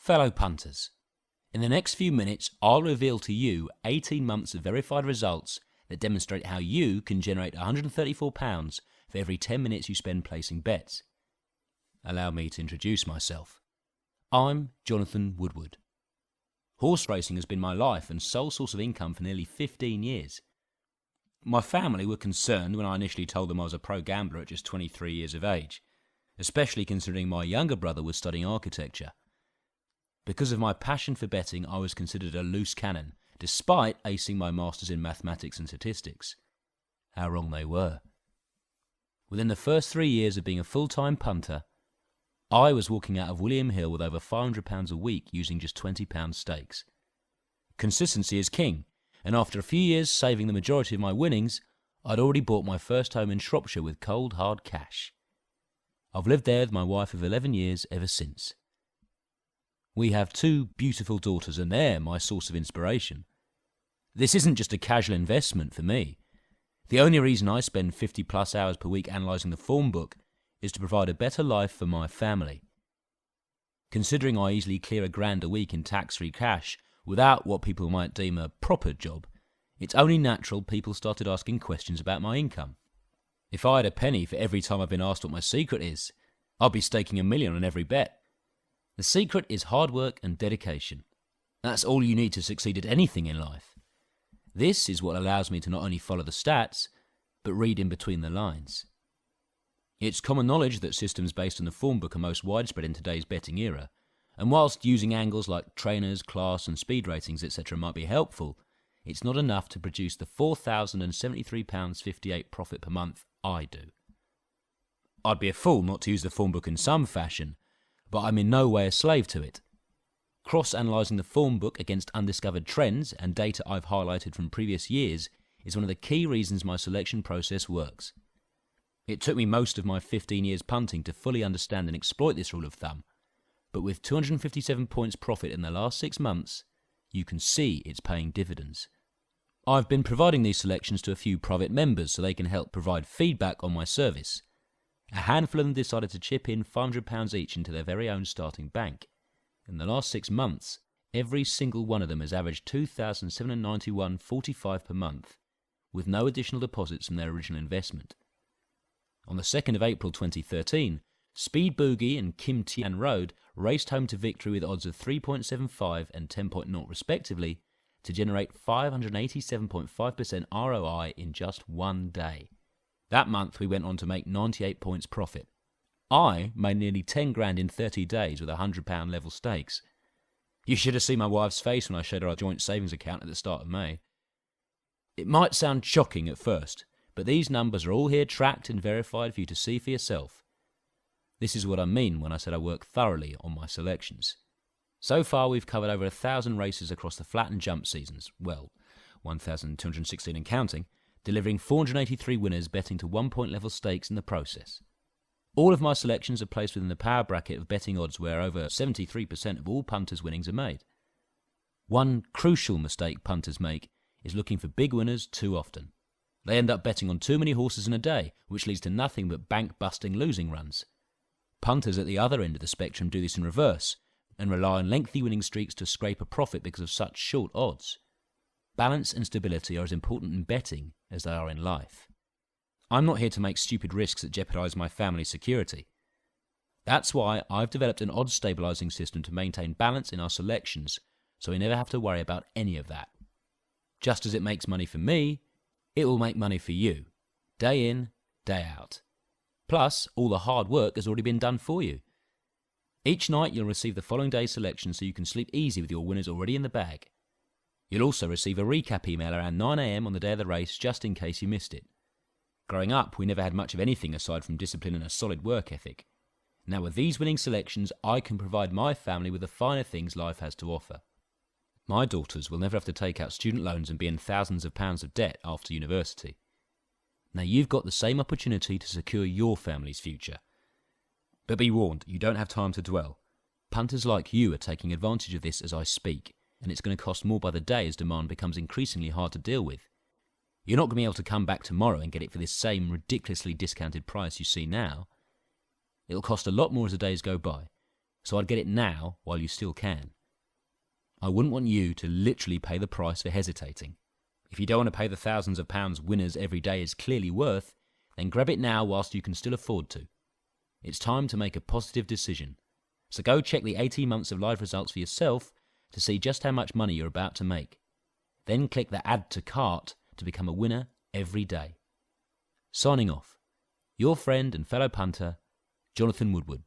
Fellow punters, in the next few minutes I'll reveal to you 18 months of verified results that demonstrate how you can generate £134 for every 10 minutes you spend placing bets. Allow me to introduce myself. I'm Jonathan Woodward. Horse racing has been my life and sole source of income for nearly 15 years. My family were concerned when I initially told them I was a pro gambler at just 23 years of age, especially considering my younger brother was studying architecture. Because of my passion for betting, I was considered a loose cannon, despite acing my masters in mathematics and statistics. How wrong they were. Within the first 3 years of being a full-time punter, I was walking out of William Hill with over £500 a week using just £20 stakes. Consistency is king, and after a few years saving the majority of my winnings, I'd already bought my first home in Shropshire with cold hard cash. I've lived there with my wife of 11 years ever since. We have 2 beautiful daughters and they're my source of inspiration. This isn't just a casual investment for me. The only reason I spend 50 plus hours per week analysing the form book is to provide a better life for my family. Considering I easily clear £1,000 a week in tax-free cash without what people might deem a proper job, it's only natural people started asking questions about my income. If I had a penny for every time I've been asked what my secret is, I'd be staking $1 million on every bet. The secret is hard work and dedication. That's all you need to succeed at anything in life. This is what allows me to not only follow the stats, but read in between the lines. It's common knowledge that systems based on the form book are most widespread in today's betting era, and whilst using angles like trainers, class and speed ratings etc. might be helpful, it's not enough to produce the £4,073.58 profit per month I do. I'd be a fool not to use the form book in some fashion, but I'm in no way a slave to it. Cross-analysing the form book against undiscovered trends and data I've highlighted from previous years is one of the key reasons my selection process works. It took me most of my 15 years punting to fully understand and exploit this rule of thumb, but with 257 points profit in the last 6 months, you can see it's paying dividends. I've been providing these selections to a few private members so they can help provide feedback on my service. A handful of them decided to chip in £500 each into their very own starting bank. In the last 6 months, every single one of them has averaged £2,791.45 per month, with no additional deposits from their original investment. On the 2nd of April 2013, Speed Boogie and Kim Tian Road raced home to victory with odds of 3.75 and 10.0 respectively to generate 587.5% ROI in just 1 day. That month we went on to make 98 points profit. I made nearly 10 grand in 30 days with £100 level stakes. You should have seen my wife's face when I showed her our joint savings account at the start of May. It might sound shocking at first, but these numbers are all here tracked and verified for you to see for yourself. This is what I mean when I said I work thoroughly on my selections. So far we've covered over 1,000 races across the flat and jump seasons, well, 1,216 and counting, delivering 483 winners betting to 1-point level stakes in the process. All of my selections are placed within the power bracket of betting odds where over 73% of all punters' winnings are made. One crucial mistake punters make is looking for big winners too often. They end up betting on too many horses in a day, which leads to nothing but bank-busting losing runs. Punters at the other end of the spectrum do this in reverse, and rely on lengthy winning streaks to scrape a profit because of such short odds. Balance and stability are as important in betting as they are in life. I'm not here to make stupid risks that jeopardise my family's security. That's why I've developed an odds stabilising system to maintain balance in our selections, so we never have to worry about any of that. Just as it makes money for me, it will make money for you, day in, day out. Plus, all the hard work has already been done for you. Each night you'll receive the following day's selection so you can sleep easy with your winners already in the bag. You'll also receive a recap email around 9 AM on the day of the race just in case you missed it. Growing up, we never had much of anything aside from discipline and a solid work ethic. Now with these winning selections, I can provide my family with the finer things life has to offer. My daughters will never have to take out student loans and be in thousands of pounds of debt after university. Now you've got the same opportunity to secure your family's future. But be warned, you don't have time to dwell. Punters like you are taking advantage of this as I speak, and it's going to cost more by the day as demand becomes increasingly hard to deal with. You're not going to be able to come back tomorrow and get it for this same ridiculously discounted price you see now. It'll cost a lot more as the days go by, So I'd get it now while you still can. I wouldn't want you to literally pay the price for hesitating. If you don't want to pay the thousands of pounds winners every day is clearly worth, then grab it now whilst you can still afford to. It's time to make a positive decision. So go check the 18 months of live results for yourself to see just how much money you're about to make. Then click the Add to Cart to become a winner every day. Signing off. Your friend and fellow punter, Jonathan Woodward.